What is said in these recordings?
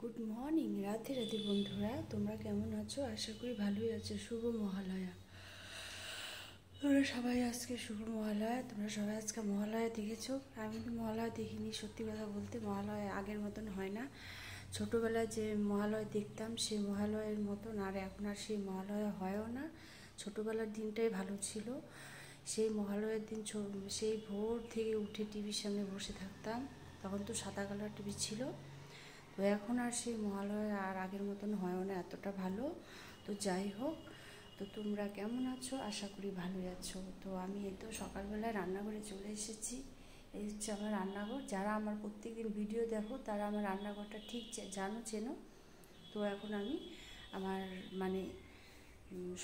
Good morning, Radhe Radhe বন্ধুরা। তোমরা কেমন আছো? আশা করি ভালোই আছো। শুভ মহালয়া। তোমরা সবাই আজকে শুভ মহালয়া। তোমরা সবাই আজকে মহালয়া দেখেছো? আমি তো মহালয়া দেখিনি। সত্যি কথা বলতে মহালয়া আগের মতন হয় না। ছোটোবেলায় যে মহালয়া দেখতাম সেই মহালয়ের মতন আর এখন আর সেই মহালয়া হয়ও না। ছোটোবেলার দিনটাই ভালো ছিল। সেই মহালয়ার দিন সেই ভোর থেকে উঠে টিভির সামনে বসে থাকতাম। তখন তো সাদা কালার টিভি ছিল। তো এখন আর সেই মহালয়া আর আগের মতন হয়ও না এতটা ভালো। তো যাই হোক, তো তোমরা কেমন আছো? আশা করি ভালোই আছো। তো আমি এই তো সকালবেলায় রান্নাঘরে চলে এসেছি। এই হচ্ছে আমার রান্নাঘর। যারা আমার প্রত্যেকদিন ভিডিও দেখো তারা আমার রান্নাঘরটা ঠিক চেনো। তো এখন আমি আমার মানে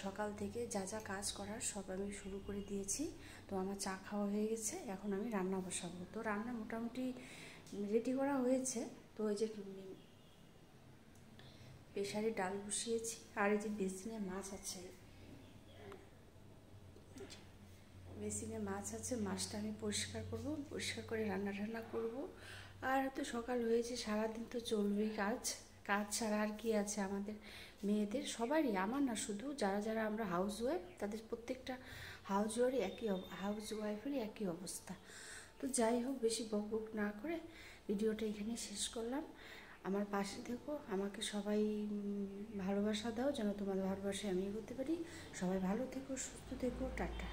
সকাল থেকে যা যা কাজ করার সব আমি শুরু করে দিয়েছি। তো আমার চা খাওয়া হয়ে গেছে, এখন আমি রান্না বসাবো। তো রান্না মোটামুটি রেডি করা হয়েছে। তো ওই যে প্রেসারে ডাল বসিয়েছি, আর এই যে বেসিনে মাছ আছে, মাছটা আমি পরিষ্কার করব, পরিষ্কার করে রান্না করব। আর তো সকাল হয়েছে, সারাদিন তো চলবেই কাজ। কাজ ছাড়া আর কি আছে আমাদের মেয়েদের, সবারই, আমার না শুধু, যারা যারা আমরা হাউস ওয়াইফ তাদের প্রত্যেকটা হাউস ওয়াইফেরই একই অবস্থা। তো যাই হোক, বেশি বকবক না করে ভিডিওটা এখানে শেষ করলাম। আমার পাশে থেকো, আমাকে সবাই ভালোবাসা দাও, যেন তোমাদের ভালোবাসায় আমি এগোতে পারি। সবাই ভালো থেকো, সুস্থ থেকো, টাটা।